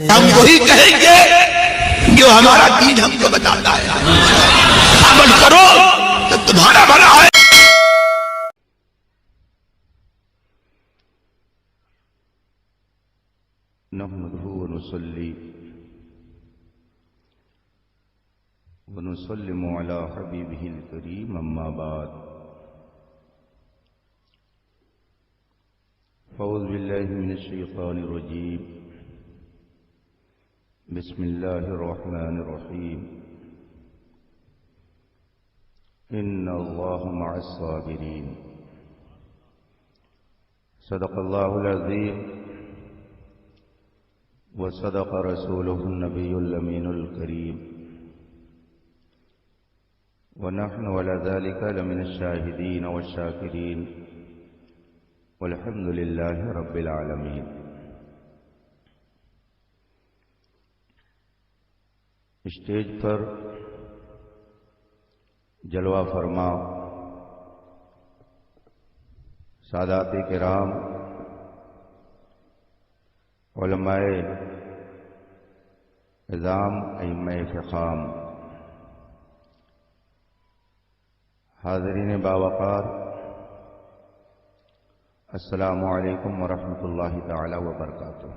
ہم وہی کہیں گے جو ہمارا دین ہم کو بتاتا ہے. عمل کرو تو تمہارا بھلا ہے. نحمده ونصلي ونسلم على حبيبه الكريم أما بعد فأعوذ بالله من الشيطان الرجيم بسم الله الرحمن الرحيم إن الله مع الصابرين صدق الله العظيم وصدق رسوله النبي الأمين الكريم ونحن على ذلك لمن الشاهدين والشاكرين والحمد لله رب العالمين. اسٹیج پر جلوہ فرما سادات کرام، علماء اعظام، ائمہ فخام، حاضرین باوقار، السلام علیکم ورحمۃ اللہ تعالی وبرکاتہ.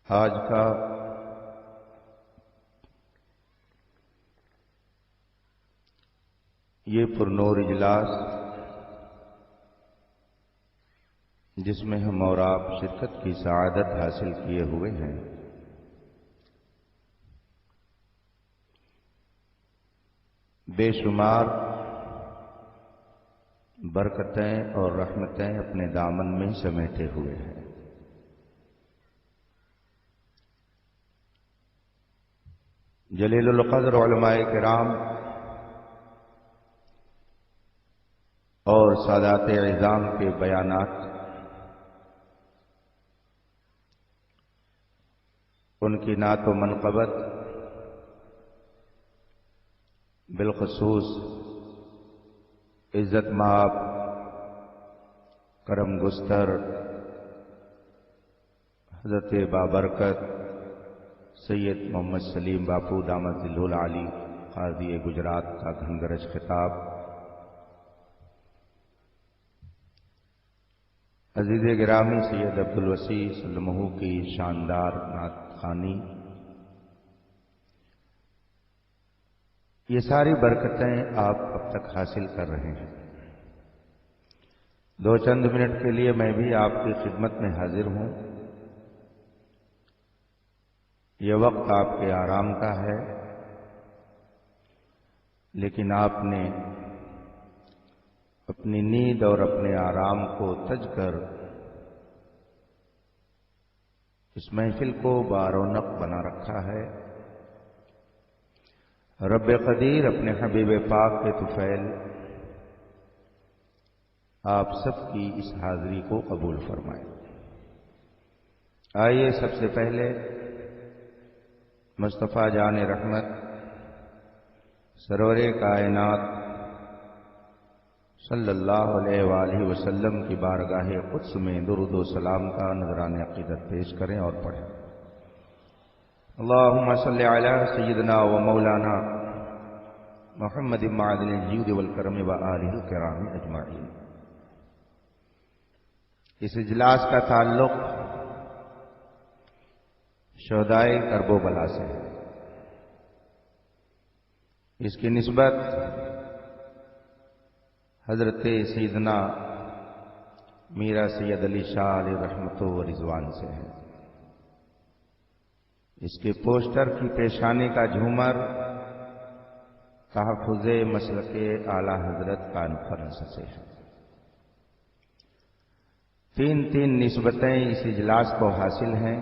آج کا یہ پرنور اجلاس جس میں ہم اور آپ شرکت کی سعادت حاصل کیے ہوئے ہیں، بے شمار برکتیں اور رحمتیں اپنے دامن میں سمیٹے ہوئے ہیں. جلیل القدر علماء کرام اور سادات اعظام کے بیانات، ان کی نعت و منقبت، بالخصوص عزت مآب، کرم گستر حضرت بابرکت سید محمد سلیم باپو دامت ظلہ العالی قاضی گجرات کا گھنگرج خطاب، عزیز گرامی سید عبدالوسیع سلمہ کی شاندار نعت خوانی، یہ ساری برکتیں آپ اب تک حاصل کر رہے ہیں. دو چند منٹ کے لیے میں بھی آپ کی خدمت میں حاضر ہوں. یہ وقت آپ کے آرام کا ہے، لیکن آپ نے اپنی نیند اور اپنے آرام کو تج کر اس محفل کو بارونق بنا رکھا ہے. رب قدیر اپنے حبیب پاک کے طفیل آپ سب کی اس حاضری کو قبول فرمائے. آئیے سب سے پہلے مصطفیٰ جان رحمت سرور کائنات صلی اللہ علیہ وآلہ وسلم کی بارگاہ قدس میں درود و سلام کا نذران عقیدت پیش کریں اور پڑھیں. اللہم صلی علی سیدنا و مولانا محمد معدن الجود والکرم و آلہ الکرام اجمعین. اس اجلاس کا تعلق شہدائے کرب و بلا سے ہے. اس کی نسبت حضرت سیدنا میرا سید علی شاہ علیہ رحمت و رضوان سے ہے. اس کے پوسٹر کی پیشانی کا جھومر تحفظ مسلک اعلی حضرت کانفرنس سے ہے. تین نسبتیں اس اجلاس کو حاصل ہیں،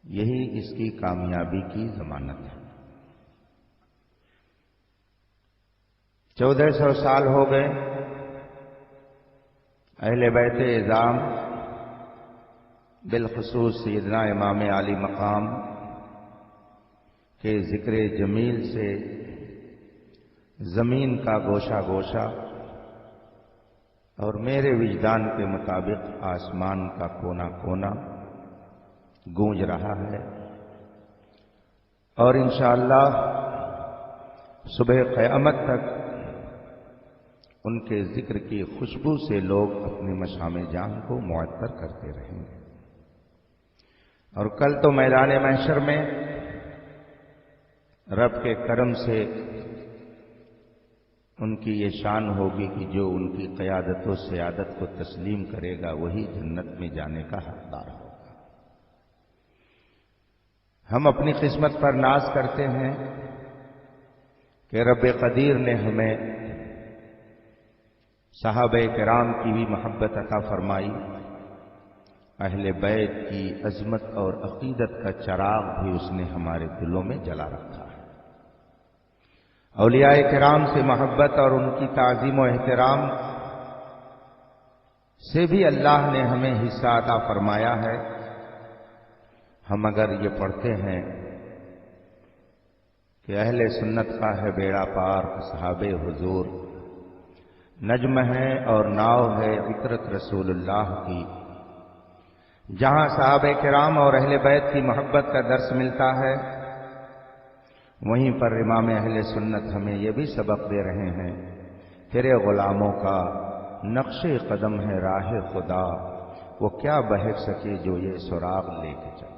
یہی اس کی کامیابی کی ضمانت ہے. 1400 سال ہو گئے اہل بیت اعظام، بالخصوص سیدنا امام عالی مقام کے ذکر جمیل سے زمین کا گوشہ گوشہ اور میرے وجدان کے مطابق آسمان کا کونا کونا گونج رہا ہے، اور انشاءاللہ صبح قیامت تک ان کے ذکر کی خوشبو سے لوگ اپنے مشام جان کو معطر کرتے رہیں گے۔ اور کل تو میدان محشر میں رب کے کرم سے ان کی یہ شان ہوگی کہ جو ان کی قیادت و سیادت کو تسلیم کرے گا وہی جنت میں جانے کا حقدار ہوگا۔ ہم اپنی قسمت پر ناز کرتے ہیں کہ رب قدیر نے ہمیں صحابہ کرام کی بھی محبت عطا فرمائی، اہل بیت کی عظمت اور عقیدت کا چراغ بھی اس نے ہمارے دلوں میں جلا رکھا ہے۔ اولیاء کرام سے محبت اور ان کی تعظیم و احترام سے بھی اللہ نے ہمیں حصہ عطا فرمایا ہے۔ ہم اگر یہ پڑھتے ہیں کہ اہل سنت کا ہے بیڑا پار اصحاب حضور، نجم ہے اور ناؤ ہے عطرت رسول اللہ کی، جہاں صحابہ کرام اور اہل بیت کی محبت کا درس ملتا ہے، وہیں پر امام اہل سنت ہمیں یہ بھی سبق دے رہے ہیں، تیرے غلاموں کا نقش قدم ہے راہ خدا، وہ کیا بہک سکے جو یہ سراغ لے کے چلے۔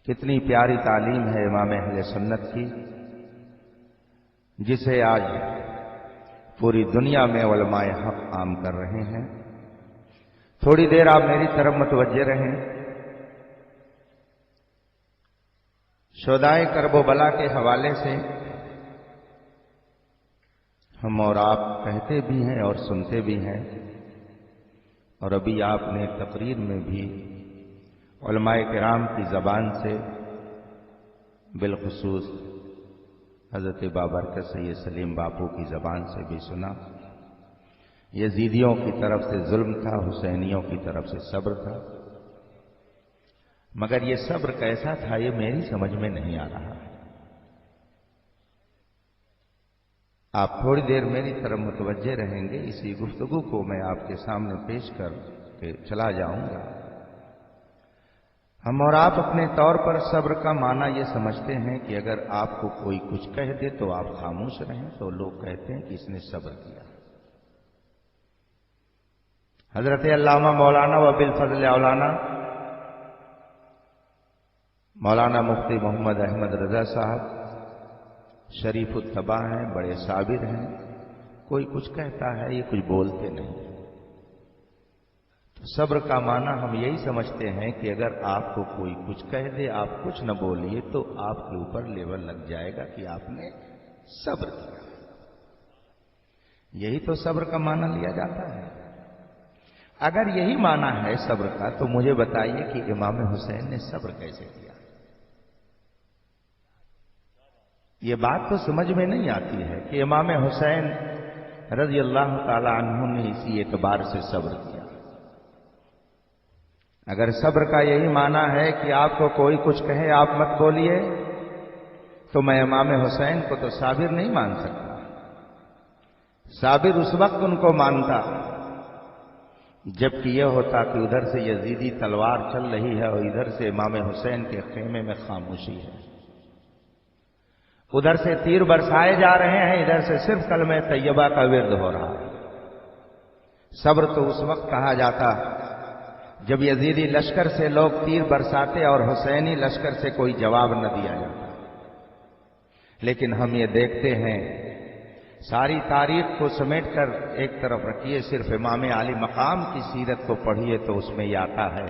کتنی پیاری تعلیم ہے امام اہل سنت کی، جسے آج پوری دنیا میں علماء حق عام کر رہے ہیں۔ تھوڑی دیر آپ میری طرف متوجہ رہیں۔ شہدائے کرب و بلا کے حوالے سے ہم اور آپ کہتے بھی ہیں اور سنتے بھی ہیں، اور ابھی آپ نے تقریر میں بھی علماء کرام کی زبان سے، بالخصوص حضرت بابرکت سید سلیم باپو کی زبان سے بھی سنا، یزیدیوں کی طرف سے ظلم تھا، حسینیوں کی طرف سے صبر تھا، مگر یہ صبر کیسا تھا یہ میری سمجھ میں نہیں آ رہا۔ آپ تھوڑی دیر میری طرف متوجہ رہیں گے، اسی گفتگو کو میں آپ کے سامنے پیش کر کے چلا جاؤں گا۔ ہم اور آپ اپنے طور پر صبر کا معنی یہ سمجھتے ہیں کہ اگر آپ کو کوئی کچھ کہہ دے تو آپ خاموش رہیں، تو لوگ کہتے ہیں کہ اس نے صبر کیا۔ حضرت علامہ مولانا و بالفضل اولانا مولانا مفتی محمد احمد رضا صاحب شریف الطبع ہیں، بڑے صابر ہیں، کوئی کچھ کہتا ہے یہ کچھ بولتے نہیں۔ تو صبر کا معنی ہم یہی سمجھتے ہیں کہ اگر آپ کو کوئی کچھ کہہ دے، آپ کچھ نہ بولیے، تو آپ کے اوپر لیول لگ جائے گا کہ آپ نے صبر کیا۔ یہی تو صبر کا معنی لیا جاتا ہے۔ اگر یہی معنی ہے صبر کا، تو مجھے بتائیے کہ امام حسین نے صبر کیسے کیا؟ یہ بات تو سمجھ میں نہیں آتی ہے کہ امام حسین رضی اللہ تعالی عنہ نے اسی اعتبار سے صبر کیا۔ اگر صبر کا یہی معنی ہے کہ آپ کو کوئی کچھ کہے آپ مت بولیے، تو میں امام حسین کو تو صابر نہیں مان سکتا۔ صابر اس وقت ان کو مانتا جبکہ یہ ہوتا کہ ادھر سے یزیدی تلوار چل رہی ہے اور ادھر سے امام حسین کے خیمے میں خاموشی ہے، ادھر سے تیر برسائے جا رہے ہیں، ادھر سے صرف کلمہ طیبہ کا ورد ہو رہا ہے۔ صبر تو اس وقت کہا جاتا جب یزیدی لشکر سے لوگ تیر برساتے اور حسینی لشکر سے کوئی جواب نہ دیا جاتا۔ لیکن ہم یہ دیکھتے ہیں، ساری تاریخ کو سمیٹ کر ایک طرف رکھیے، صرف امام علی مقام کی سیرت کو پڑھیے تو اس میں یہ آتا ہے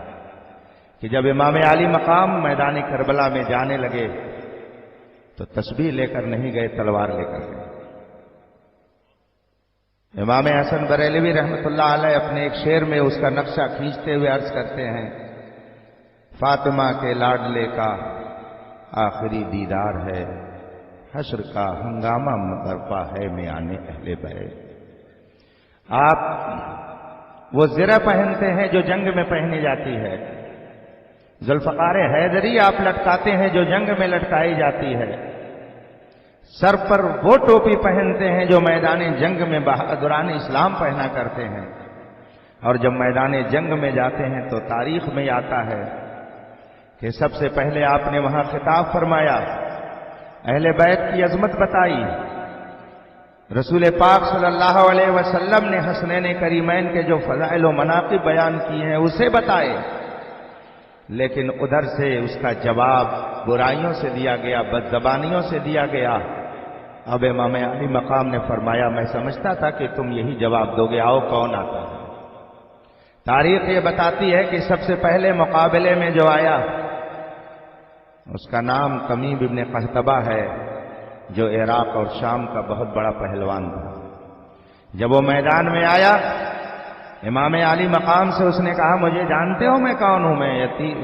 کہ جب امام علی مقام میدان کربلا میں جانے لگے تو تسبیح لے کر نہیں گئے، تلوار لے کر گئے۔ امام حسن بریلوی رحمۃ اللہ علیہ اپنے ایک شعر میں اس کا نقشہ کھینچتے ہوئے عرض کرتے ہیں، فاطمہ کے لاڈلے کا آخری دیدار ہے، حشر کا ہنگامہ برپا ہے میانے اہل بیت۔ آپ وہ زرہ پہنتے ہیں جو جنگ میں پہنی جاتی ہے، ذوالفقار حیدری آپ لٹکاتے ہیں جو جنگ میں لٹکائی جاتی ہے، سر پر وہ ٹوپی پہنتے ہیں جو میدان جنگ میں بہادران اسلام پہنا کرتے ہیں، اور جب میدان جنگ میں جاتے ہیں تو تاریخ میں آتا ہے کہ سب سے پہلے آپ نے وہاں خطاب فرمایا، اہل بیت کی عظمت بتائی، رسول پاک صلی اللہ علیہ وسلم نے حسنین کریمین کے جو فضائل و مناقب بیان کیے ہیں اسے بتائے، لیکن ادھر سے اس کا جواب برائیوں سے دیا گیا، بدزبانیوں سے دیا گیا۔ اب امام علی مقام نے فرمایا، میں سمجھتا تھا کہ تم یہی جواب دو گے، آؤ کون آتا ہے۔ تاریخ یہ بتاتی ہے کہ سب سے پہلے مقابلے میں جو آیا اس کا نام تمیم ابن قحطبہ ہے، جو عراق اور شام کا بہت بڑا پہلوان تھا۔ جب وہ میدان میں آیا، امام علی مقام سے اس نے کہا، مجھے جانتے ہو میں کون ہوں؟ میں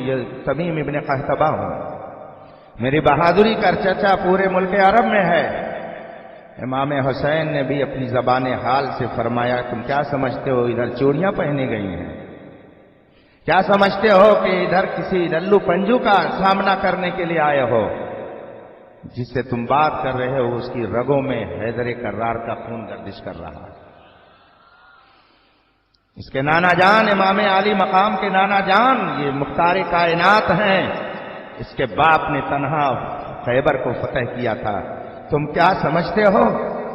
یہ تمیم ابن قحطبہ ہوں، میری بہادری کا چرچا پورے ملک عرب میں ہے۔ امام حسین نے بھی اپنی زبان حال سے فرمایا، تم کیا سمجھتے ہو ادھر چوڑیاں پہنی گئی ہیں؟ کیا سمجھتے ہو کہ ادھر کسی للو پنجو کا سامنا کرنے کے لیے آئے ہو؟ جس سے تم بات کر رہے ہو اس کی رگوں میں حیدر کرار کا خون گردش کر رہا ہے۔ اس کے نانا جان، امام علی مقام کے نانا جان، یہ مختار کائنات ہیں، اس کے باپ نے تنہا خیبر کو فتح کیا تھا۔ تم کیا سمجھتے ہو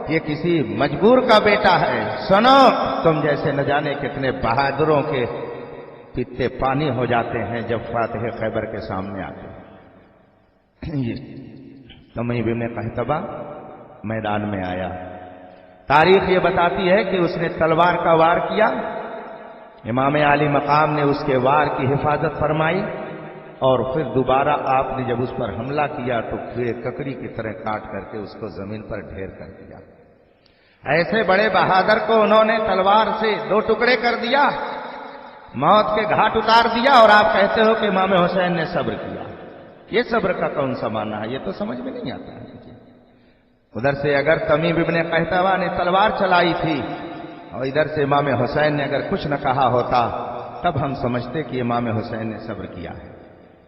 یہ کسی مجبور کا بیٹا ہے؟ سنو، تم جیسے نہ جانے کتنے بہادروں کے پیتے پانی ہو جاتے ہیں جب فاتح خیبر کے سامنے آتے ہیں۔ تمیم ابن قحطبہ میدان میں آیا۔ تاریخ یہ بتاتی ہے کہ اس نے تلوار کا وار کیا، امام علی مقام نے اس کے وار کی حفاظت فرمائی، اور پھر دوبارہ آپ نے جب اس پر حملہ کیا تو کیڑے ککڑی کی طرح کاٹ کر کے اس کو زمین پر ڈھیر کر دیا۔ ایسے بڑے بہادر کو انہوں نے تلوار سے دو ٹکڑے کر دیا، موت کے گھاٹ اتار دیا، اور آپ کہتے ہو کہ امام حسین نے صبر کیا۔ یہ صبر کا کون سا معنی ہے؟ یہ تو سمجھ میں نہیں آتا ہے۔ ادھر سے اگر تمیم ابن قحطبہ نے تلوار چلائی تھی اور ادھر سے امام حسین نے اگر کچھ نہ کہا ہوتا تب ہم سمجھتے کہ امام حسین نے صبر کیا ہے،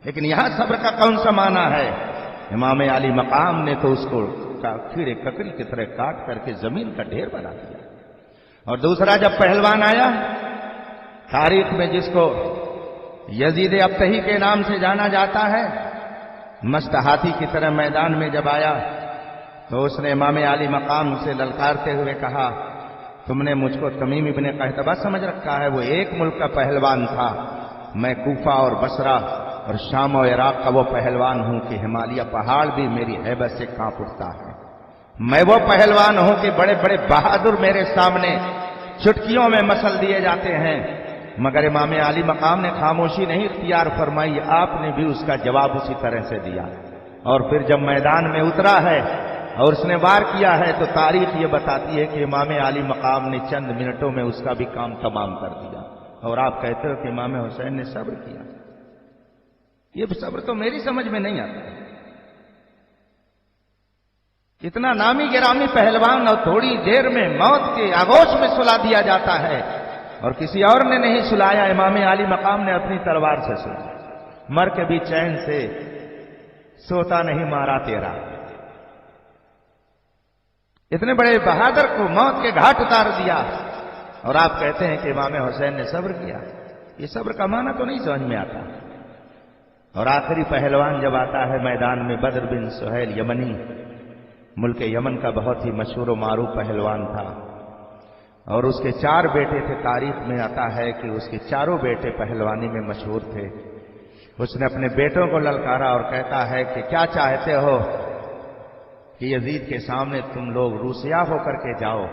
لیکن یہاں صبر کا کون سا معنی ہے؟ امام علی مقام نے تو اس کو کیڑے ککڑی کی طرح کاٹ کر کے زمین کا ڈھیر بنا دیا۔ اور دوسرا جب پہلوان آیا، تاریخ میں جس کو یزید ابتہی کے نام سے جانا جاتا ہے، مست ہاتھی کی طرح میدان میں جب آیا تو اس نے امام علی مقام سے للکارتے ہوئے کہا، تم نے مجھ کو تمیم ابن قحطبہ سمجھ رکھا ہے؟ وہ ایک ملک کا پہلوان تھا، میں کوفہ اور بصرہ اور شام و عراق کا وہ پہلوان ہوں کہ ہمالیہ پہاڑ بھی میری ہیبت سے کانپ اٹھتا ہے۔ میں وہ پہلوان ہوں کہ بڑے بڑے بہادر میرے سامنے چٹکیوں میں مسل دیے جاتے ہیں، مگر امام علی مقام نے خاموشی نہیں اختیار فرمائی، آپ نے بھی اس کا جواب اسی طرح سے دیا۔ اور پھر جب میدان میں اترا ہے اور اس نے وار کیا ہے تو تاریخ یہ بتاتی ہے کہ امام علی مقام نے چند منٹوں میں اس کا بھی کام تمام کر دیا، اور آپ کہتے ہو کہ امام حسین نے صبر کیا۔ یہ صبر تو میری سمجھ میں نہیں آتا۔ اتنا نامی گرامی پہلوان اور تھوڑی دیر میں موت کے آغوش میں سلا دیا جاتا ہے، اور کسی اور نے نہیں سلایا، امام علی مقام نے اپنی تلوار سے سلا۔ مر کے بھی چین سے سوتا نہیں مارا تیرا۔ اتنے بڑے بہادر کو موت کے گھاٹ اتار دیا، اور آپ کہتے ہیں کہ امام حسین نے صبر کیا۔ یہ صبر کا معنی تو نہیں سمجھ میں آتا۔ اور آخری پہلوان جب آتا ہے میدان میں، بدر بن سہیل یمنی، ملک یمن کا بہت ہی مشہور و معروف پہلوان تھا، اور اس کے 4 بیٹے تھے۔ تاریخ میں آتا ہے کہ اس کے چاروں بیٹے پہلوانی میں مشہور تھے۔ اس نے اپنے بیٹوں کو للکارا اور کہتا ہے کہ کیا چاہتے ہو کہ یزید کے سامنے تم لوگ روسیا ہو کر کے جاؤ؟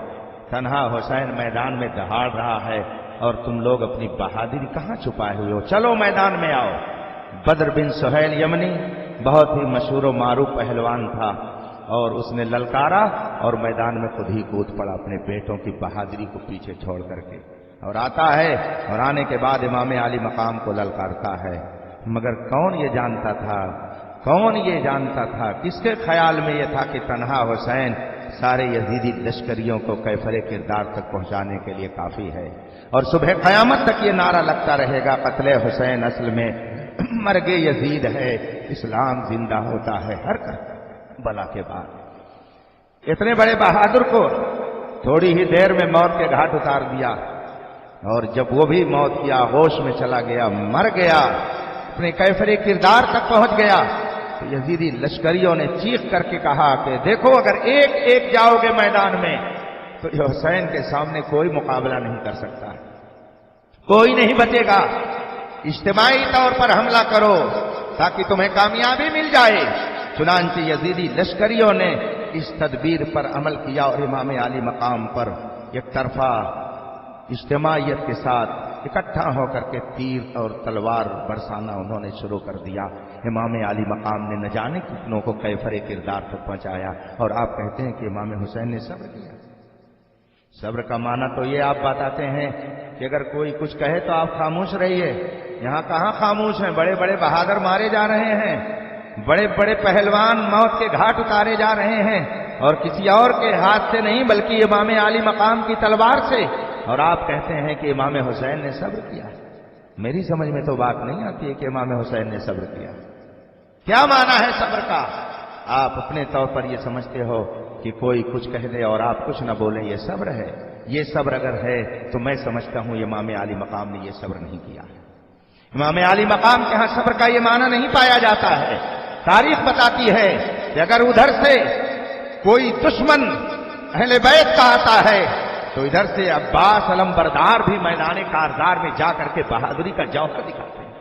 تنہا حسین میدان میں دہاڑ رہا ہے اور تم لوگ اپنی بہادری کہاں چھپائے ہوئے ہو؟ چلو میدان میں آؤ۔ بدر بن سہیل یمنی بہت ہی مشہور و معروف پہلوان تھا، اور اس نے للکارا اور میدان میں خود ہی کود پڑا اپنے بیٹوں کی بہادری کو پیچھے چھوڑ کر کے، اور آتا ہے، اور آنے کے بعد امام علی مقام کو للکارتا ہے۔ مگر کون یہ جانتا تھا، کون یہ جانتا تھا، کس کے خیال میں یہ تھا کہ تنہا حسین سارے یزیدی لشکریوں کو کیفر کردار تک پہنچانے کے لیے کافی ہے، اور صبح قیامت تک یہ نعرہ لگتا رہے گا، قتل حسین اصل میں مرگ یزید ہے، اسلام زندہ ہوتا ہے ہر بلا کے بعد۔ اتنے بڑے بہادر کو تھوڑی ہی دیر میں موت کے گھاٹ اتار دیا، اور جب وہ بھی موت کی آغوش میں چلا گیا، مر گیا، اپنے کیفر کردار تک پہنچ گیا، تو یزیدی لشکریوں نے چیخ کر کے کہا کہ دیکھو اگر ایک ایک جاؤ گے میدان میں تو یہ حسین کے سامنے کوئی مقابلہ نہیں کر سکتا، کوئی نہیں بچے گا، اجتماعی طور پر حملہ کرو تاکہ تمہیں کامیابی مل جائے۔ چنانچہ یزیدی لشکریوں نے اس تدبیر پر عمل کیا اور امام علی مقام پر یک طرفہ اجتماعیت کے ساتھ اکٹھا ہو کر کے تیر اور تلوار برسانا انہوں نے شروع کر دیا۔ امام علی مقام نے نہ جانے کتنوں کو کیفر کردار تک پہنچایا، اور آپ کہتے ہیں کہ امام حسین نے صبر کیا۔ صبر کا معنی تو یہ آپ بتاتے ہیں کہ اگر کوئی کچھ کہے تو آپ خاموش رہیے۔ یہاں کہاں خاموش ہیں، بڑے بڑے بہادر مارے جا رہے ہیں، بڑے بڑے پہلوان موت کے گھاٹ اتارے جا رہے ہیں، اور کسی اور کے ہاتھ سے نہیں بلکہ امام علی مقام کی تلوار سے، اور آپ کہتے ہیں کہ امام حسین نے صبر کیا۔ میری سمجھ میں تو بات نہیں آتی ہے کہ امام حسین نے صبر کیا۔ کیا معنی ہے صبر کا؟ آپ اپنے طور پر یہ سمجھتے ہو کہ کوئی کچھ کہہ دے اور آپ کچھ نہ بولیں، یہ صبر ہے؟ یہ صبر اگر ہے تو میں سمجھتا ہوں امام علی مقام نے یہ صبر نہیں کیا ہے۔ امام علی مقام کے ہاں صبر کا یہ معنی نہیں پایا جاتا ہے۔ تاریخ بتاتی ہے کہ اگر ادھر سے کوئی دشمن اہل بیت کا آتا ہے تو ادھر سے عباس علمبردار بھی میدان کارزار میں جا کر کے بہادری کا جوہر دکھاتے ہیں۔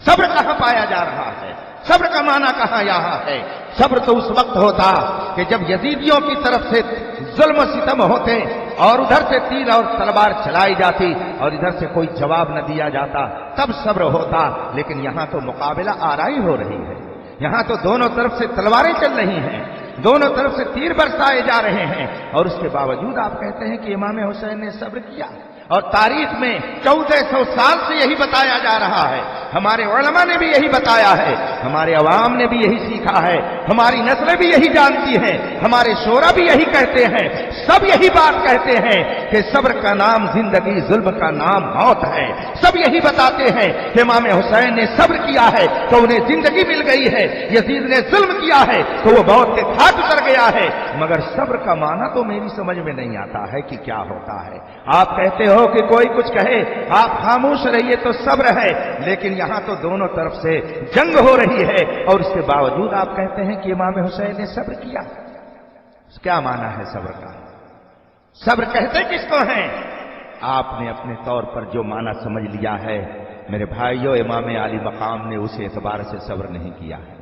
صبر کہاں پایا جا رہا ہے؟ صبر کا معنی کہاں یہاں ہے؟ صبر تو اس وقت ہوتا کہ جب یزیدیوں کی طرف سے ظلم و ستم ہوتے اور ادھر سے تیر اور تلوار چلائی جاتی اور ادھر سے کوئی جواب نہ دیا جاتا، تب صبر ہوتا۔ لیکن یہاں تو مقابلہ آرائی ہو رہی ہے، یہاں تو دونوں طرف سے تلواریں چل رہی ہیں، دونوں طرف سے تیر برسائے جا رہے ہیں، اور اس کے باوجود آپ کہتے ہیں کہ امام حسین نے صبر کیا۔ اور تاریخ میں 1400 سال سے یہی بتایا جا رہا ہے، ہمارے علماء نے بھی یہی بتایا ہے، ہمارے عوام نے بھی یہی سیکھا ہے، ہماری نسلیں بھی یہی جانتی ہیں، ہمارے شورا بھی یہی کہتے ہیں، سب یہی بات کہتے ہیں کہ صبر کا نام زندگی، ظلم کا نام موت ہے۔ سب یہی بتاتے ہیں کہ امام حسین نے صبر کیا ہے تو انہیں زندگی مل گئی ہے، یزید نے ظلم کیا ہے تو وہ موت کے گھاٹ اتر گیا ہے۔ مگر صبر کا معنی تو میری سمجھ میں نہیں آتا ہے کہ کیا ہوتا ہے۔ آپ کہتے ہو کہ کوئی کچھ کہے آپ خاموش رہیے تو صبر ہے، لیکن یہاں تو دونوں طرف سے جنگ ہو رہی ہے، اور اس کے باوجود آپ کہتے ہیں کہ امام حسین نے صبر کیا۔ کیا معنی ہے صبر کا؟ صبر کہتے کس کو ہیں؟ آپ نے اپنے طور پر جو معنی سمجھ لیا ہے میرے بھائیوں، امام علی مقام نے اس اعتبار سے صبر نہیں کیا ہے۔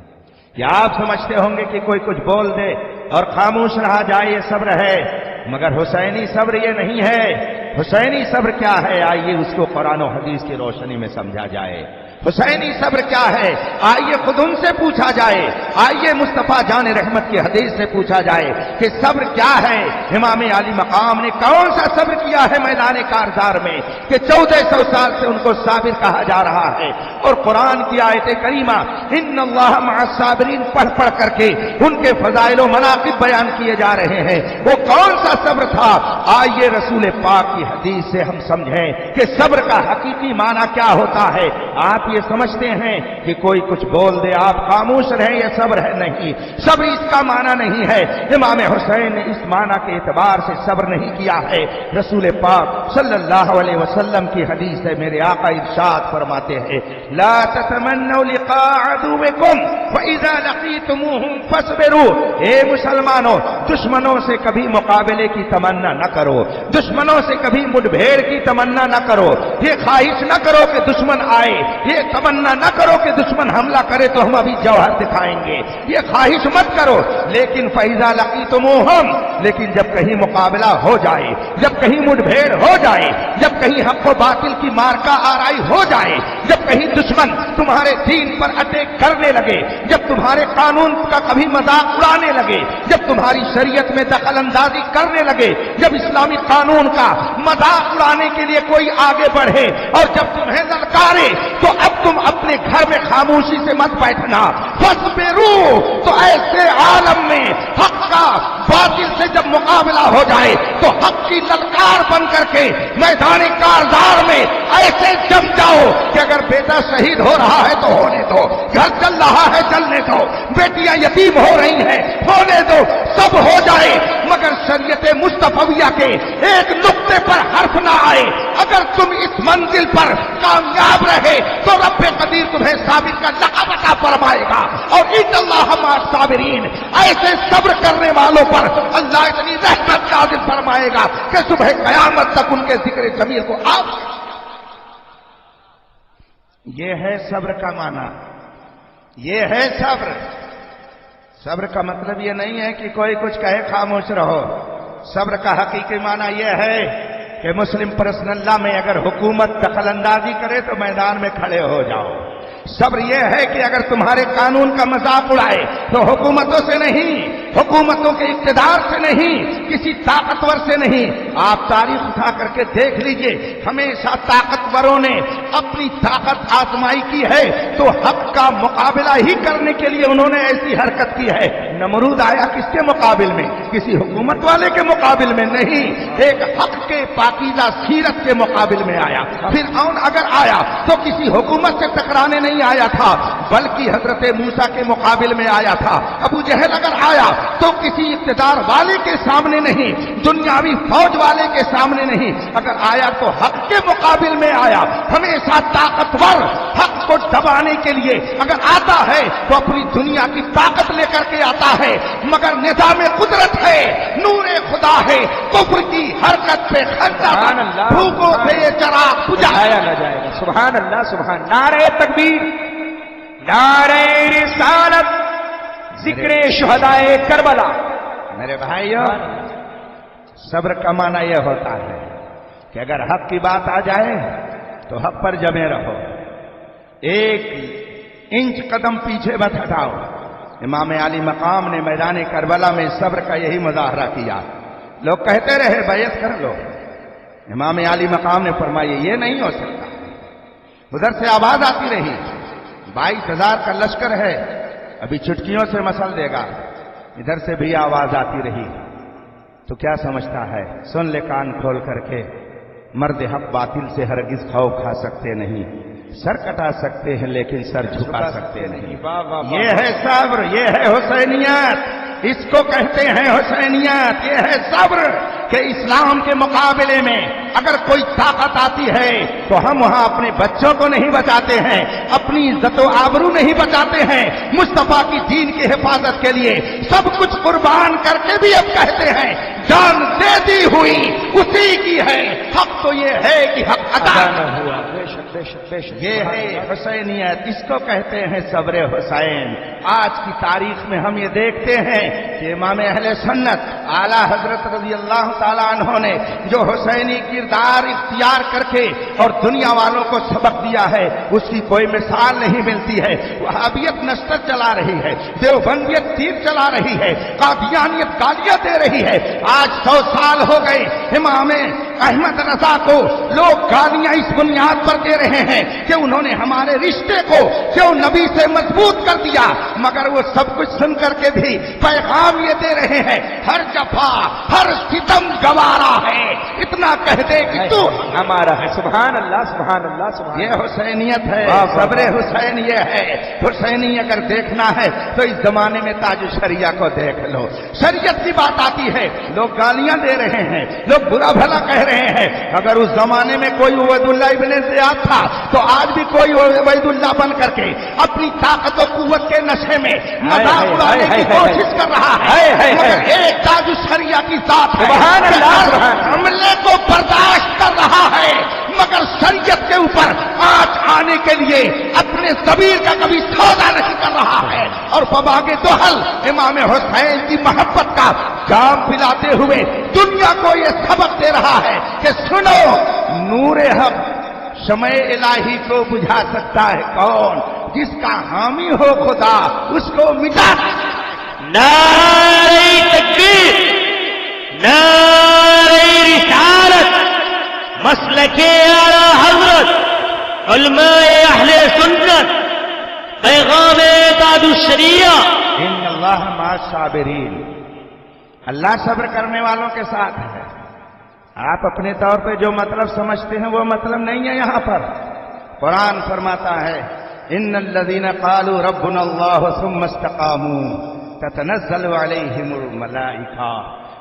کیا آپ سمجھتے ہوں گے کہ کوئی کچھ بول دے اور خاموش رہا جائے یہ صبر ہے؟ مگر حسینی صبر یہ نہیں ہے۔ حسینی صبر کیا ہے؟ آئیے اس کو قرآن و حدیث کی روشنی میں سمجھا جائے۔ حسینی صبر کیا ہے؟ آئیے خود ان سے پوچھا جائے، آئیے مصطفیٰ جان رحمت کی حدیث سے پوچھا جائے کہ صبر کیا ہے۔ امام علی مقام نے کون سا صبر کیا ہے میدان کارزار میں کہ 1400 سال سے ان کو صابر کہا جا رہا ہے، اور قرآن کی آیت کریمہ ان اللہ مع الصابرین پڑھ پڑھ کر کے ان کے فضائل و مناقب بیان کیے جا رہے ہیں۔ وہ کون سا صبر تھا؟ آئیے رسول پاک کی حدیث سے ہم سمجھیں کہ صبر کا حقیقی معنی کیا ہوتا ہے۔ آپ یہ سمجھتے ہیں کہ کوئی کچھ بول دے آپ خاموش رہیں، یہ صبر ہے؟ نہیں، صبر اس کا معنی نہیں ہے۔ امام حسین نے اس معنی کے اعتبار سے صبر نہیں کیا ہے۔ رسول پاک صلی اللہ علیہ وسلم کی حدیث ہے، میرے آقا ارشاد فرماتے ہیں لا تتمنوا لقاء عدوکم فاذا لقیتموہم فاصبروا۔ اے مسلمانوں، دشمنوں سے کبھی مقابلے کی تمنا نہ کرو، دشمنوں سے کبھی مڈبھیڑ کی تمنا نہ کرو، یہ خواہش نہ کرو کہ دشمن آئے، یہ تمنا نہ کرو کہ دشمن حملہ کرے تو ہم ابھی جوہر دکھائیں گے، یہ خواہش مت کرو۔ لیکن فَإِذَا لَقِيتُمُوهُمْ، لیکن جب کہیں مقابلہ ہو جائے، جب کہیں مڈبھیڑ ہو جائے، جب کہیں حق و باطل کی مارکا آرائی ہو جائے، جب کہیں دشمن تمہارے دین پر اٹیک کرنے لگے، جب تمہارے قانون کا کبھی مذاق اڑانے لگے، جب تمہاری شریعت میں دخل اندازی کرنے لگے، جب اسلامی قانون کا مذاق اڑانے کے لیے کوئی آگے بڑھے اور جب تمہیں للکارے، تو اب تم اپنے گھر میں خاموشی سے مت بیٹھنا۔ فاصبروا، تو ایسے عالم میں حق کا باطل سے جب مقابلہ ہو جائے تو حق کی للکار بن کر کے میدان کارزار میں ایسے جم جاؤ کہ اگر بیٹا شہید ہو رہا ہے تو ہونے دو، گھر چل رہا ہے چلنے دو، بیٹیاں یتیم ہو رہی ہیں ہونے دو، سب ہو جائے مگر شریعت مصطفیہ کے ایک نقطے پر حرف نہ آئے. اگر تم اس منزل پر کامیاب رہے تو رب قدیر تمہیں صابر کا لقب عطا فرمائے گا. اور ان اللہ مع الصابرین، ایسے صبر کرنے والوں پر اللہ اتنی رحمت نازل فرمائے گا کہ صبح قیامت تک ان کے ذکر جمیل کو آپ. یہ ہے صبر کا معنی، یہ ہے صبر. صبر کا مطلب یہ نہیں ہے کہ کوئی کچھ کہے خاموش رہو. صبر کا حقیقی معنی یہ ہے کہ مسلم پرسنل لا میں اگر حکومت دخل اندازی کرے تو میدان میں کھڑے ہو جاؤ. صبر یہ ہے کہ اگر تمہارے قانون کا مذاق اڑائے تو حکومتوں سے نہیں، حکومتوں کے اقتدار سے نہیں، کسی طاقتور سے نہیں. آپ تاریخ اٹھا کر کے دیکھ لیجئے، ہمیشہ طاقتوروں نے اپنی طاقت آزمائی کی ہے تو حق کا مقابلہ ہی کرنے کے لیے انہوں نے ایسی حرکت کی ہے. نمرود آیا کس کے مقابل میں؟ کسی حکومت والے کے مقابل میں نہیں، ایک حق کے پاکیزہ سیرت کے مقابل میں آیا. فرعون اگر آیا تو کسی حکومت سے ٹکرانے نہیں آیا تھا بلکہ حضرت موسیٰ کے مقابل میں آیا تھا. ابو جہل اگر آیا تو کسی اقتدار والے کے سامنے نہیں، دنیاوی فوج والے کے سامنے نہیں، اگر آیا تو حق کے مقابل میں آیا. ہمیشہ طاقتور حق کو دبانے کے لیے اگر آتا ہے تو اپنی دنیا کی طاقت لے کر کے آتا ہے، مگر نظام قدرت ہے، نور خدا ہے، کفر کی حرکت پہ خندہ بھوکوں سے یہ چراغ بجھایا نہ جائے گا. سبحان اللہ، سبحان. نعرہ تکبیر، نعرہ رسالت، ذکر شہدائے کربلا. میرے بھائیو، صبر کا معنی یہ ہوتا ہے کہ اگر حق کی بات آ جائے تو حق پر جمے رہو، ایک انچ قدم پیچھے مت ہٹاؤ. امام علی مقام نے میدان کربلا میں صبر کا یہی مظاہرہ کیا. لوگ کہتے رہے بیعت کر لو، امام علی مقام نے فرمایا یہ نہیں ہو سکتا. ادھر سے آواز آتی رہی، 22,000 کا لشکر ہے، ابھی چٹکیوں سے مسل دے گا. ادھر سے بھی آواز آتی رہی. تو کیا سمجھتا ہے؟ سن لے کان کھول کر کے، مرد حق باطل سے ہرگز خوف کھا سکتے نہیں. سر کٹا سکتے ہیں لیکن سر جھکا سکتے نہیں. یہ ہے صبر، یہ ہے حسینیت، اس کو کہتے ہیں حسینیت. یہ ہے صبر کہ اسلام کے مقابلے میں اگر کوئی طاقت آتی ہے تو ہم وہاں اپنے بچوں کو نہیں بچاتے ہیں، اپنی عزت و آبرو نہیں بچاتے ہیں. مصطفیٰ کی دین کی حفاظت کے لیے سب کچھ قربان کر کے بھی اب کہتے ہیں جان دے دی ہوئی اسی کی ہے. حق تو یہ ہے کہ حق ادا نہ ہوا. یہ ہے حسینیت، اس کو کہتے ہیں صبر حسین. آج کی تاریخ میں ہم یہ دیکھتے ہیں کہ امام اہل سنت اعلیٰ حضرت رضی اللہ تعالیٰ عنہ نے جو حسینی کردار اختیار کر کے اور دنیا والوں کو سبق دیا ہے اس کی کوئی مثال نہیں ملتی ہے. وہابیت نشتر چلا رہی ہے، دیوبندیت تیر چلا رہی ہے، قادیانیت گالیاں دے رہی ہے. آج 100 سال ہو گئے امام احمد رضا کو لوگ گالیاں اس بنیاد پر دے رہے ہیں کہ انہوں نے ہمارے رشتے کو کیوں نبی سے مضبوط کر دیا، مگر وہ سب کچھ سن کر کے بھی پیغام یہ دے رہے ہیں ہر جفا ہر ستم گوارا ہے، اتنا کہہ دے کہ تو ہمارا ہے. سبحان اللہ، سبحان اللہ، سبحان. یہ حسینیت ہے، صبر حسین یہ ہے. حسینی اگر دیکھنا ہے تو اس زمانے میں تاج الشریعہ کو دیکھ لو. شریعت کی بات آتی ہے لوگ گالیاں دے رہے ہیں، لوگ برا بھلا کہہ رہے ہیں. اگر اس زمانے میں کوئی عبید اللہ ابن زیاد تھا تو آج بھی کوئی عبید اللہ بن کر کے اپنی طاقت و قوت کے نشے میں مذاق اڑانے کی کوشش کر رہا ہے. مگر ایک تاج الشریعہ کی ذات ہے، حملے کو برداشت کر رہا ہے مگر شریعت کے اوپر آنچ آنے کے لیے اپنے ضمیر کا کبھی سودا نہیں کر رہا ہے. اور فباغ دہل امام حسین کی محبت کا جام پلاتے ہوئے دنیا کو یہ سبق دے رہا ہے کہ سنو، نور حق شمع الہی کو بجھا سکتا ہے کون؟ جس کا حامی ہو خدا اس کو مٹا. نعرہ تکبیر، نعرہ رسالت، مسلک اعلیٰ حضرت علماء اہل سنت، پیغام تاج الشریعہ. ان اللہ مع الصابرین، اللہ صبر کرنے والوں کے ساتھ ہے. آپ اپنے طور پہ جو مطلب سمجھتے ہیں وہ مطلب نہیں ہے. یہاں پر قرآن فرماتا ہے ان الذین قالوا ربنا اللہ ثم استقاموا تتنزل علیہم الملائکہ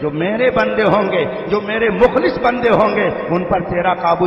جو میرے بندے ہوں گے، جو میرے مخلص بندے ہوں گے، ان پر تیرا قابو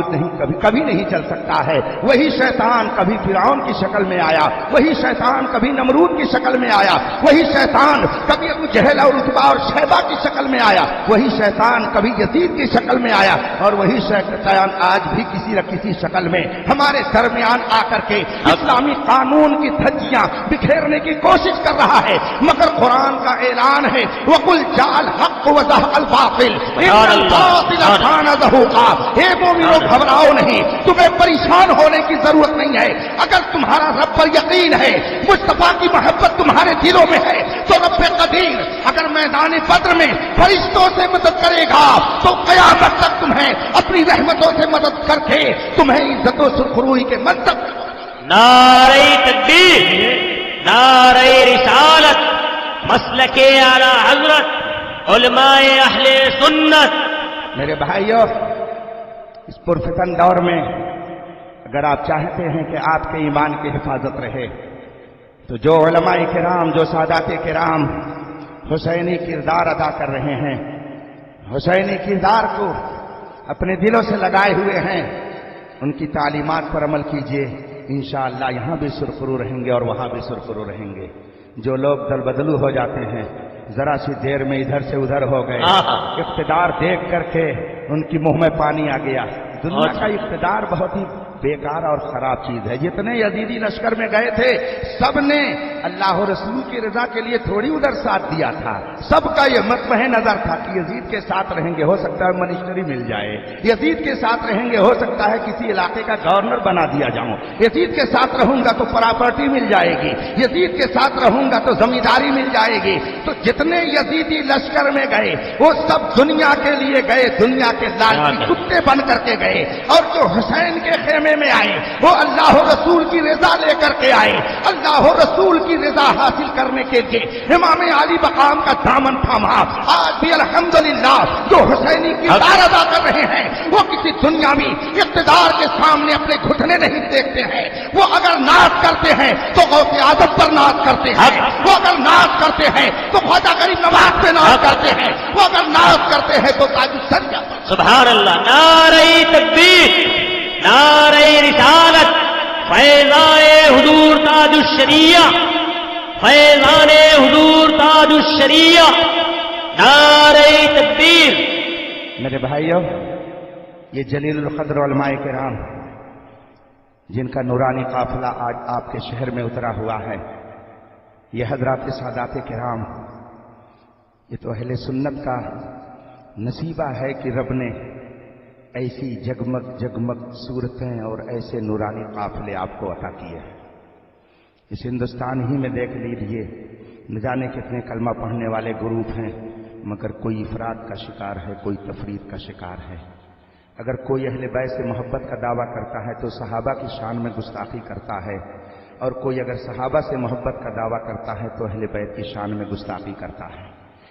کبھی نہیں چل سکتا ہے۔ وہی شیطان کبھی فرعون کی شکل میں آیا، وہی شیطان کبھی نمرود کی شکل میں آیا، وہی شیطان کبھی ابو جہل اور عتبہ اور شیبہ کی شکل میں آیا، وہی شیطان کبھی یزید کی شکل میں آیا، اور وہی شیطان آج بھی کسی نہ کسی شکل میں ہمارے درمیان آ کر کے اسلامی قانون کی دھجیاں بکھیرنے کی کوشش کر رہا ہے۔ مگر قرآن کا اعلان ہے وَقُلْ جَاءَ الْحَقُّ وَزَهَقَ الْبَاطِلُ إِنَّ الْبَاطِلَ كَانَ زَهُوقًا۔ اے مومنو گھبراؤ نہیں، تمہیں پریشان ہونے کی ضرورت نہیں ہے۔ اگر تمہارا رب پر یقین ہے، مصطفیٰ کی محبت تمہارے دلوں میں ہے، تو رب قدیر اگر میدان بدر میں فرشتوں سے مدد کرے گا تو قیامت تک تمہیں اپنی رحمتوں سے مدد کر کے تمہیں عزت و سرخروئی کے منصب نعرہ تکبیر، نعرہ رسالت، مسلک اعلی حضرت، علماء اہل سنت۔ میرے بھائیوں، اس پرفتن دور میں اگر آپ چاہتے ہیں کہ آپ کے ایمان کی حفاظت رہے تو جو علماء کرام، جو سادات کرام حسینی کردار ادا کر رہے ہیں، حسینی کردار کو اپنے دلوں سے لگائے ہوئے ہیں، ان کی تعلیمات پر عمل کیجئے، انشاءاللہ یہاں بھی سرخرو رہیں گے اور وہاں بھی سرخرو رہیں گے۔ جو لوگ دل بدلو ہو جاتے ہیں، ذرا سی دیر میں ادھر سے ادھر ہو گئے، اقتدار دیکھ کر کے ان کی منہ میں پانی آ گیا۔ دنیا کا اقتدار بہت ہی بیکار اور خراب چیز ہے۔ جتنے یزیدی لشکر میں گئے تھے سب نے اللہ و رسول کی رضا کے لیے تھوڑی ادھر ساتھ دیا تھا، سب کا یہ مطمئن نظر تھا کہ یزید کے ساتھ رہیں گے، ہو سکتا ہے منسٹری مل جائے، یزید کے ساتھ رہیں گے، ہو سکتا ہے کسی علاقے کا گورنر بنا دیا جاؤں، یزید کے ساتھ رہوں گا تو پراپرٹی مل جائے گی، یزید کے ساتھ رہوں گا تو زمینداری مل جائے گی۔ تو جتنے یزیدی لشکر میں گئے وہ سب دنیا کے لیے گئے، دنیا کے لالچی کتے بن کر کے گئے، اور جو حسین کے خیمے میں آئے وہ اللہ و رسول کی رضا لے کر کے آئے۔ اللہ و رسول کی رضا حاصل کرنے کے لیے امام علی مقام کا دامن تھاما۔ آج بھی الحمدللہ جو حسینی کردار ادا کر رہے ہیں وہ کسی دنیاوی اقتدار کے سامنے اپنے گھٹنے نہیں دیکھتے ہیں۔ وہ اگر ناز کرتے ہیں تو غوث اعظم پر ناز کرتے ہیں، وہ اگر ناز کرتے ہیں تو خواجہ غریب نواز پہ ناز کرتے ہیں، وہ اگر ناز کرتے ہیں تو تاج الشریعہ پر۔ سبحان اللہ، نعرہ تکبیر، نعرہ رسالت، فیضان حضور تاج الشریعہ، فیضان حضور تاج الشریعہ، نعرہ تکبیر۔ میرے بھائیوں، یہ جلیل القدر علماء کرام جن کا نورانی قافلہ آج آپ کے شہر میں اترا ہوا ہے، یہ حضرات سادات کرام، یہ تو اہل سنت کا نصیبہ ہے کہ رب نے ایسی جگمگ جگمگ صورتیں اور ایسے نورانی قافلے آپ کو عطا کیے ہیں۔ اس ہندوستان ہی میں دیکھ لیجیے، نہ جانے کتنے کلمہ پڑھنے والے گروپ ہیں، مگر کوئی افراد کا شکار ہے، کوئی تفرید کا شکار ہے۔ اگر کوئی اہل بیت سے محبت کا دعویٰ کرتا ہے تو صحابہ کی شان میں گستاخی کرتا ہے، اور کوئی اگر صحابہ سے محبت کا دعویٰ کرتا ہے تو اہل بیت کی شان میں گستاخی کرتا ہے۔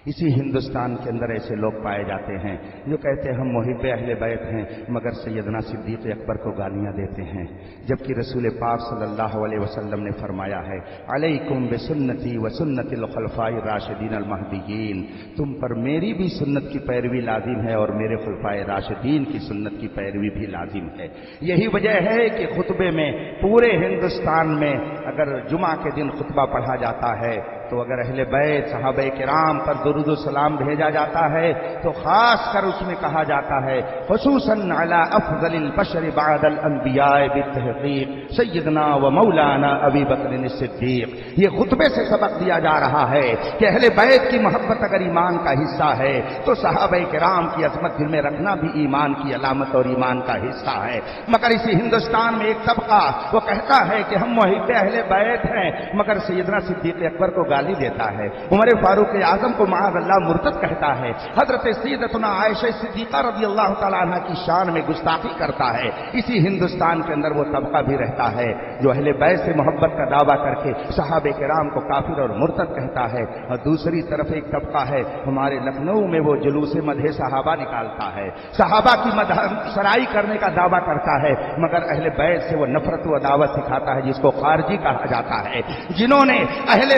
اسی ہندوستان کے اندر ایسے لوگ پائے جاتے ہیں جو کہتے ہیں ہم محب اہل بیت ہیں، مگر سیدنا صدیق اکبر کو گالیاں دیتے ہیں، جبکہ رسول پاک صلی اللہ علیہ وسلم نے فرمایا ہے علیکم بسنتی وسنت الخلفاء الراشدین المہدیین، تم پر میری بھی سنت کی پیروی لازم ہے اور میرے خلفاء راشدین کی سنت کی پیروی بھی لازم ہے۔ یہی وجہ ہے کہ خطبے میں پورے ہندوستان میں اگر جمعہ کے دن خطبہ پڑھا جاتا ہے تو اگر اہل بیت صحابہ کرام پر درود و سلام بھیجا جاتا ہے تو خاص کر اس میں کہا جاتا ہے خصوصاً علی افضل البشر بعد الانبیاء بالتحقیق سیدنا و مولانا ابی بکر الصدیق۔ یہ خطبے سے سبق دیا جا رہا ہے کہ اہل بیت کی محبت اگر ایمان کا حصہ ہے تو صحابہ کرام کی عظمت دل میں رکھنا بھی ایمان کی علامت اور ایمان کا حصہ ہے۔ مگر اسی ہندوستان میں ایک طبقہ وہ کہتا ہے کہ ہم محب اہل بیت ہیں، مگر سیدنا صدیق اکبر کو گالی دیتا ہے، عمر فاروق اعظم کو معاذ اللہ مرتد کہتا ہے، حضرت سیدتنا عائشہ صدیقہ رضی اللہ تعالیٰ عنہ کی شان میں گستاخی کرتا ہے۔ اسی ہندوستان کے اندر وہ طبقہ بھی رہتا ہے جو اہل بیت سے محبت کا دعویٰ کر کے صحابہ کرام کو کافر اور مرتد کہتا ہے، اور دوسری طرف ایک طبقہ ہے ہمارے لکھنؤ میں وہ جلوس مدح صحابہ نکالتا ہے، صحابہ کی سرائی کرنے کا دعویٰ کرتا ہے، مگر اہل بیت سے وہ نفرت و عداوت سکھاتا ہے جس کو خارجی کہا جاتا ہے۔ جنہوں نے اہل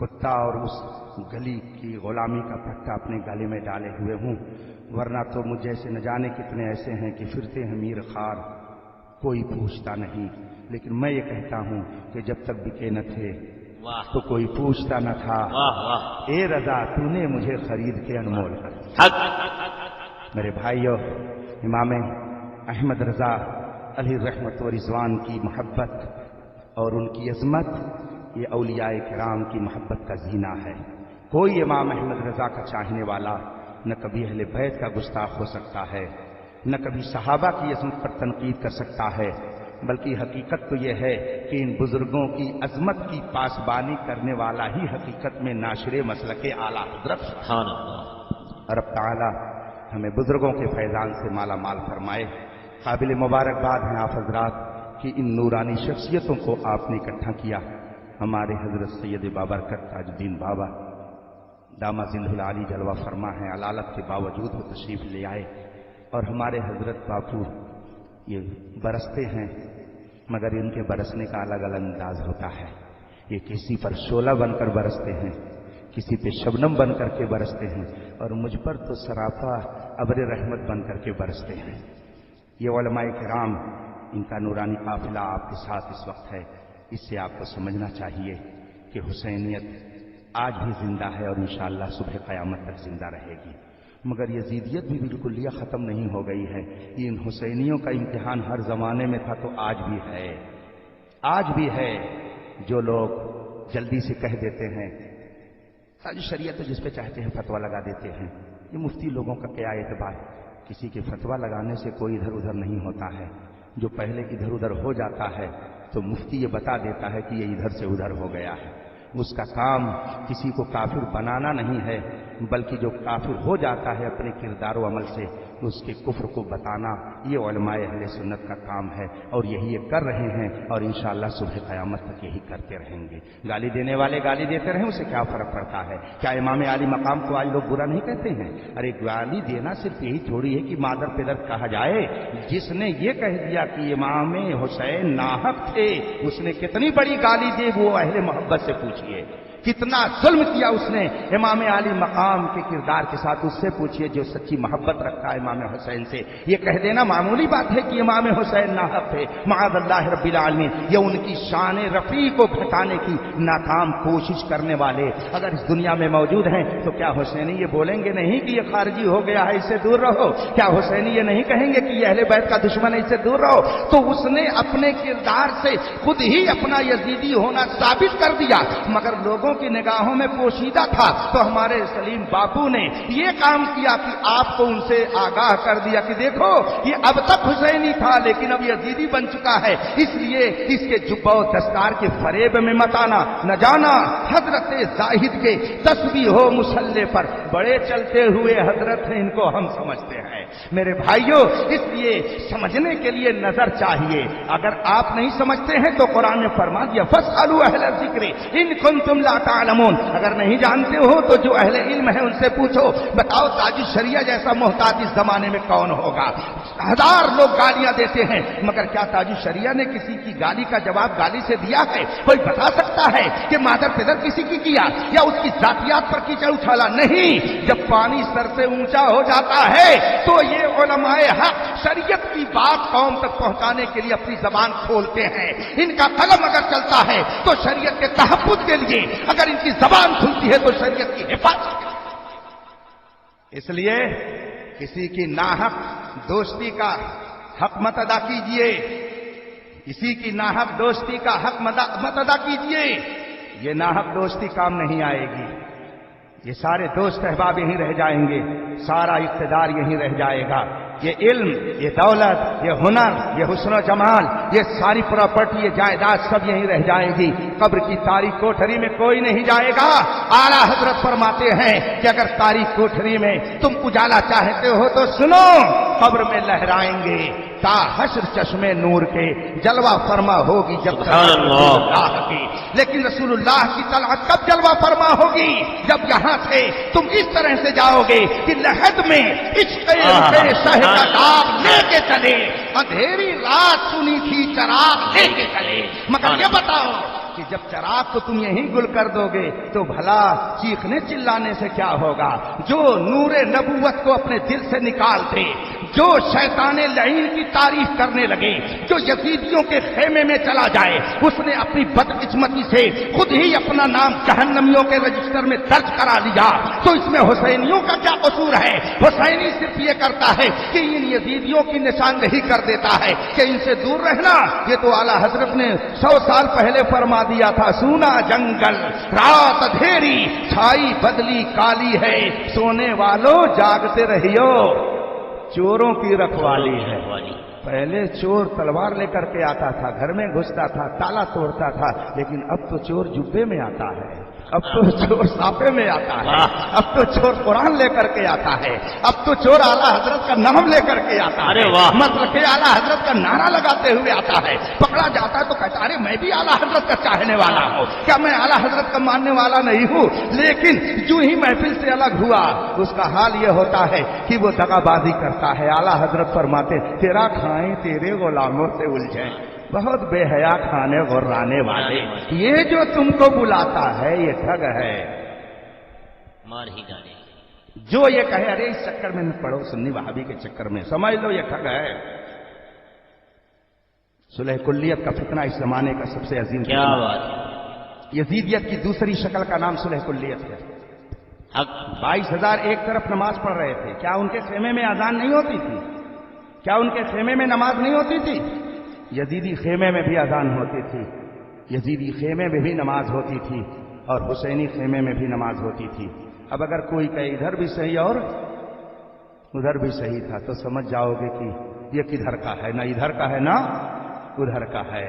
کتا اور اس گلی کی غلامی کا پٹا اپنے گلے میں ڈالے ہوئے ہوں، ورنہ تو مجھ جیسے نہ جانے کتنے ایسے ہیں کہ پھرتے ہیں میر خار، کوئی پوچھتا نہیں۔ لیکن میں یہ کہتا ہوں کہ جب تک بکے نہ تھے واہ تو کوئی پوچھتا نہ تھا۔ واہ واہ اے رضا تو نے مجھے خرید کے انمول کر دیا۔ حق میرے بھائیو، امام احمد رضا علیہ رحمت و رضوان کی محبت اور ان کی عظمت یہ اولیاء کرام کی محبت کا زینہ ہے۔ کوئی امام احمد رضا کا چاہنے والا نہ کبھی اہل بیت کا گستاخ ہو سکتا ہے، نہ کبھی صحابہ کی عظمت پر تنقید کر سکتا ہے، بلکہ حقیقت تو یہ ہے کہ ان بزرگوں کی عظمت کی پاسبانی کرنے والا ہی حقیقت میں ناشر مسلک اعلیٰ حضرت ہے۔ سبحان اللہ۔ رب تعالی ہمیں بزرگوں کے فیضان سے مالا مال فرمائے۔ قابل مبارکباد ہیں آپ حضرات کہ ان نورانی شخصیتوں کو آپ نے اکٹھا کیا۔ ہمارے حضرت سید بابرکت تاج الدین بابا دامہ ذلہ العالی جلوہ فرما ہیں، علالت کے باوجود وہ تشریف لے آئے، اور ہمارے حضرت باپو یہ برستے ہیں، مگر ان کے برسنے کا الگ الگ انداز ہوتا ہے۔ یہ کسی پر شعلہ بن کر برستے ہیں، کسی پہ شبنم بن کر کے برستے ہیں، اور مجھ پر تو سراپا ابر رحمت بن کر کے برستے ہیں۔ یہ علماء کرام، ان کا نورانی قافلہ آپ کے ساتھ اس وقت ہے۔ اس سے آپ کو سمجھنا چاہیے کہ حسینیت آج بھی زندہ ہے اور انشاءاللہ صبح قیامت تک زندہ رہے گی، مگر یزیدیت بھی بالکل یہ ختم نہیں ہو گئی ہے۔ ان حسینیوں کا امتحان ہر زمانے میں تھا تو آج بھی ہے، آج بھی ہے۔ جو لوگ جلدی سے کہہ دیتے ہیں تاج شریعت تو جس پہ چاہتے ہیں فتویٰ لگا دیتے ہیں، یہ مفتی لوگوں کا کیا اعتبار؟ کسی کے فتویٰ لگانے سے کوئی ادھر ادھر نہیں ہوتا ہے۔ جو پہلے ادھر ادھر ہو جاتا ہے تو مفتی یہ بتا دیتا ہے کہ یہ ادھر سے ادھر ہو گیا ہے۔ اس کا کام کسی کو کافر بنانا نہیں ہے، بلکہ جو کافر ہو جاتا ہے اپنے کردار و عمل سے اس کے کفر کو بتانا، یہ علماء اہل سنت کا کام ہے، اور یہی یہ کر رہے ہیں، اور انشاءاللہ صبح قیامت تک یہی کرتے رہیں گے۔ گالی دینے والے گالی دیتے رہیں، اسے کیا فرق پڑتا ہے؟ کیا امام عالی مقام کو آج لوگ برا نہیں کہتے ہیں؟ ارے گالی دینا صرف یہی تھوڑی ہے کہ مادر پدر کہا جائے۔ جس نے یہ کہہ دیا کہ امام حسین ناحق تھے، اس نے کتنی بڑی گالی دی، وہ اہل محبت سے پوچھئے۔ کتنا ظلم کیا اس نے امام عالی مقام کے کردار کے ساتھ، اس سے پوچھئے جو سچی محبت رکھتا ہے امام حسین سے۔ یہ کہہ دینا معمولی بات ہے کہ امام حسین ناحق تھے، معاذ اللہ رب العالمین۔ یہ ان کی شان رفیع کو گھٹانے کی ناکام کوشش کرنے والے اگر اس دنیا میں موجود ہیں تو کیا حسینی یہ بولیں گے نہیں کہ یہ خارجی ہو گیا ہے، اس سے دور رہو؟ کیا حسینی یہ نہیں کہیں گے کہ یہ اہل بیت کا دشمن ہے، اس سے دور رہو؟ تو اس نے اپنے کردار سے خود ہی اپنا یزیدی ہونا ثابت کر دیا، مگر لوگوں کی نگاہوں میں پوشیدہ تھا۔ تو ہمارے سلیم باپو نے یہ کام کیا کہ آپ کو ان سے آگاہ کر دیا کہ دیکھو یہ اب تک حسینی تھا لیکن اب یزیدی بن چکا ہے، اس لیے اس کے جبہ و دستار کے فریب میں مت آنا، نہ جانا حضرت زاہد کے تسبیح و مصلی پر بڑے چلتے ہوئے حضرت ہیں، ان کو ہم سمجھتے ہیں۔ میرے بھائیوں، اس لیے سمجھنے کے لیے نظر چاہیے۔ اگر آپ نہیں سمجھتے ہیں تو قرآن نے فرما دیا فاسألوا اہل الذکر ان کنتم لا تعلمون، اگر نہیں جانتے ہو تو جو اہل علم ہے ان سے پوچھو۔ بتاؤ تاج الشریعہ جیسا محتاط اس زمانے میں کون ہوگا؟ ہزار لوگ گالیاں دیتے ہیں، مگر کیا تاج الشریعہ نے کسی کی گالی کا جواب گالی سے دیا ہے؟ کوئی بتا سکتا ہے کہ مادر پدر کسی کی کیا یا اس کی ذاتیات پر کیچڑ اچھالا؟ نہیں۔ جب پانی سر سے اونچا ہو جاتا ہے تو یہ علماء حق شریعت کی بات قوم تک پہنچانے کے لیے اپنی زبان کھولتے ہیں۔ ان کا قلم اگر چلتا ہے تو شریعت کے تحفظ کے لیے، اگر ان کی زبان کھلتی ہے تو شریعت کی حفاظت کے لیے۔ اس لیے کسی کی ناحق دوستی کا حق مت ادا کیجیے، کسی کی ناحق دوستی کا حق مت ادا کیجیے، یہ ناحق دوستی کام نہیں آئے گی۔ یہ سارے دوست احباب یہیں رہ جائیں گے، سارا اقتدار یہیں رہ جائے گا، یہ علم، یہ دولت، یہ ہنر، یہ حسن و جمال، یہ ساری پراپرٹی، یہ جائیداد سب یہیں رہ جائے گی۔ قبر کی تاریک کوٹھری میں کوئی نہیں جائے گا۔ اعلیٰ حضرت فرماتے ہیں کہ اگر تاریک کوٹھری میں تم اجالا چاہتے ہو تو سنو، قبر میں لہرائیں گے تا حشر چشمے نور کے، جلوہ فرما ہوگی جب تک اللہ کی، لیکن رسول اللہ کی طلعت کب جلوہ فرما ہوگی؟ جب یہاں سے تم اس طرح سے جاؤ گے کہ لحد میں عشق شہ کا داغ لے کے چلے، اندھیری رات سنی تھی چراغ چراغے کے تلے. مگر یہ بتاؤ کہ جب چراغ کو تم یہیں گل کر دو گے تو بھلا چیخنے چلانے سے کیا ہوگا؟ جو نور نبوت کو اپنے دل سے نکال دے، جو شیطان لعین کی تعریف کرنے لگے، جو یزیدیوں کے خیمے میں چلا جائے، اس نے اپنی بدقسمتی سے خود ہی اپنا نام جہنمیوں کے رجسٹر میں درج کرا لیا. تو اس میں حسینیوں کا کیا قصور ہے؟ حسینی صرف یہ کرتا ہے کہ ان یزیدیوں کی نشاندہی کر دیتا ہے کہ ان سے دور رہنا. یہ تو اعلیٰ حضرت نے 100 سال پہلے فرما دیا تھا، سونا جنگل رات اندھیری چھائی بدلی کالی ہے، سونے والوں جاگتے رہیو چوروں کی رکھوالی ہے. پہلے چور تلوار لے کر کے آتا تھا، گھر میں گھستا تھا، تالا توڑتا تھا، لیکن اب تو چور جبے میں آتا ہے، اب تو چور صافے میں آتا ہے، اب تو چور قرآن لے کر کے آتا ہے، اب تو چور اعلیٰ حضرت کا نام لے کر کے آتا ہے، مطلب کہ اعلیٰ حضرت کا نعرہ لگاتے ہوئے آتا ہے. پکڑا جاتا ہے تو کہتا ارے میں بھی اعلیٰ حضرت کا چاہنے والا ہوں، کیا میں اعلیٰ حضرت کا ماننے والا نہیں ہوں؟ لیکن جو ہی محفل سے الگ ہوا اس کا حال یہ ہوتا ہے کہ وہ دغا بازی کرتا ہے. اعلیٰ حضرت فرماتے تیرا کھائیں تیرے غلاموں سے الجھیں، بہت بے حیا کھانے غرانے والے، یہ جو تم کو بلاتا ہے یہ ٹھگ ہے. مار ہی ڈالے. جو یہ کہے ارے اس چکر میں پڑھو سنی وہابی کے چکر میں، سمجھ لو یہ ٹھگ ہے. صلح کلیت کا فتنہ اس زمانے کا سب سے عظیم کیا بات ہے. یزیدیت کی دوسری شکل کا نام صلح کلیت ہے. حق 22,000 ایک طرف نماز پڑھ رہے تھے، کیا ان کے خیمے میں اذان نہیں ہوتی تھی؟ کیا ان کے خیمے میں نماز نہیں ہوتی تھی؟ یزیدی خیمے میں بھی اذان ہوتی تھی، یزیدی خیمے میں بھی نماز ہوتی تھی، اور حسینی خیمے میں بھی نماز ہوتی تھی. اب اگر کوئی کہے ادھر بھی صحیح اور ادھر بھی صحیح تھا تو سمجھ جاؤ گے کہ یہ کدھر کا ہے، نہ ادھر کا ہے نہ ادھر کا ہے.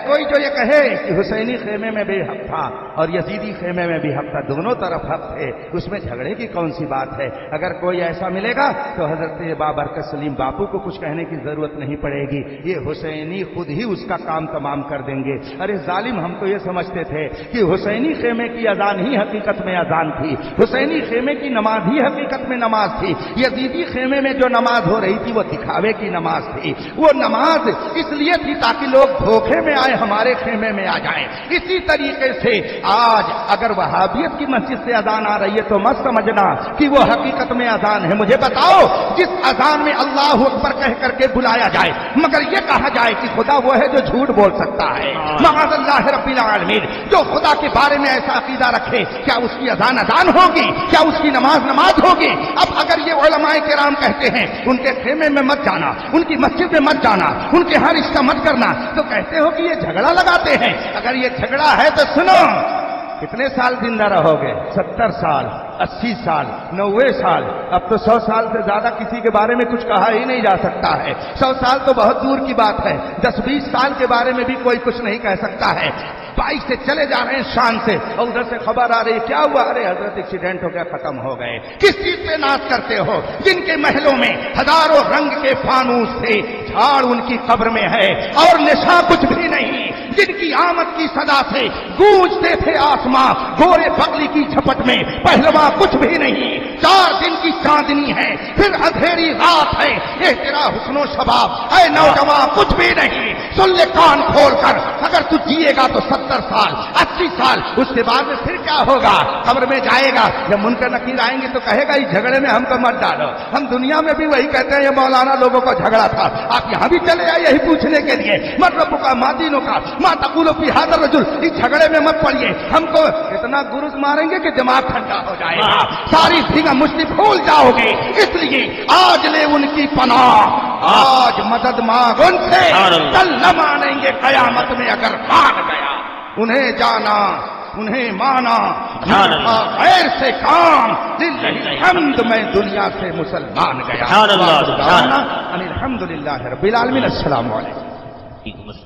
کوئی جو یہ کہے کہ حسینی خیمے میں بھی حق تھا اور یزیدی خیمے میں بھی حق تھا، دونوں طرف حق تھے، اس میں جھگڑے کی کون سی بات ہے؟ اگر کوئی ایسا ملے گا تو حضرت بابرکت سلیم باپو کو کچھ کہنے کی ضرورت نہیں پڑے گی، یہ حسینی خود ہی اس کا کام تمام کر دیں گے. ارے ظالم، ہم تو یہ سمجھتے تھے کہ حسینی خیمے کی اذان ہی حقیقت میں اذان تھی، حسینی خیمے کی نماز ہی حقیقت میں نماز تھی. یزیدی خیمے میں جو نماز ہو رہی تھی وہ دکھاوے کی نماز تھی. وہ نماز اس لیے تھی تاکہ لوگ دھوکے میں آئے ہمارے خیمے میں آ جائیں. اسی طریقے سے آج اگر وہابیت کی مسجد سے اذان آ رہی ہے تو مت سمجھنا کہ وہ حقیقت میں اذان ہے. مجھے بتاؤ جس اذان میں اللہ اکبر کہہ کر کے بلایا جائے مگر یہ کہا جائے کہ خدا وہ ہے جو جھوٹ بول سکتا ہے، معاذ اللہ رب العالمین، جو خدا کے بارے میں ایسا عقیدہ رکھے، کیا اس کی اذان اذان ہوگی؟ کیا اس کی نماز نماز ہوگی؟ اب اگر یہ علماء کرام کہتے ہیں ان کے خیمے میں مت جانا، ان کی مسجد میں مت جانا، ان کے ہر رشتہ مت کرنا، تو کہتے ہو کہ یہ جھگڑا لگاتے ہیں. اگر یہ جھگڑا ہے تو سنو، کتنے سال زندہ رہو گے؟ 70 سال، 80 سال، 90 سال. اب تو 100 سال سے زیادہ کسی کے بارے میں کچھ کہا ہی نہیں جا سکتا ہے. 100 سال تو بہت دور کی بات ہے، 10-20 سال کے بارے میں بھی کوئی کچھ نہیں کہہ سکتا ہے. بائک سے چلے جا رہے ہیں شان سے اور ادھر سے خبر آ رہی ہے کیا ہوا؟ ارے حضرت ایکسیڈنٹ ہو گیا، ختم ہو گئے. کس چیز پہ ناز کرتے ہو؟ جن کے محلوں میں ہزاروں رنگ کے فانوس تھے، جھاڑ ان کی قبر میں ہے اور نشا کچھ بھی نہیں. جن کی آمد کی صدا سے گونجتے تھے آسماں، گورے بغلی کی جھپٹ میں پہلواں کچھ بھی نہیں. 4 دن کی چاندنی ہے، پھر اندھیری رات ہے. یہ تیرا حسن و شباب اے نوجوان کچھ بھی نہیں. سن لے کان کھول کر، اگر تو جیے گا تو 70 سال 80 سال، اس کے بعد میں پھر کیا ہوگا؟ قبر میں جائے گا، جب منکر نکیر آئیں گے تو کہے گا اس جھگڑے میں ہم کو مت ڈالو. ہم دنیا میں بھی وہی کہتے ہیں یہ مولانا لوگوں کا جھگڑا تھا، آپ یہاں بھی چلے آئے یہی پوچھنے کے لیے. مطلب کا مادینوں کا ما تقول فی ھذا الرجل، اس جھگڑے میں مت پڑیے، ہم کو اتنا گرز ماریں گے کہ دماغ ٹھنڈا ہو جائے گا، ساری بھیگا مشتی بھول جاؤ گے. اس لیے آج لے ان کی پناہ، آج مدد مانگ ان سے، کل نہ مانیں گے قیامت میں اگر مان گیا. انہیں جانا، انہیں مانا، غیر سے کام، للہ الحمد میں دنیا سے مسلمان گیا. الحمدللہ رب العالمین. السلام علیکم.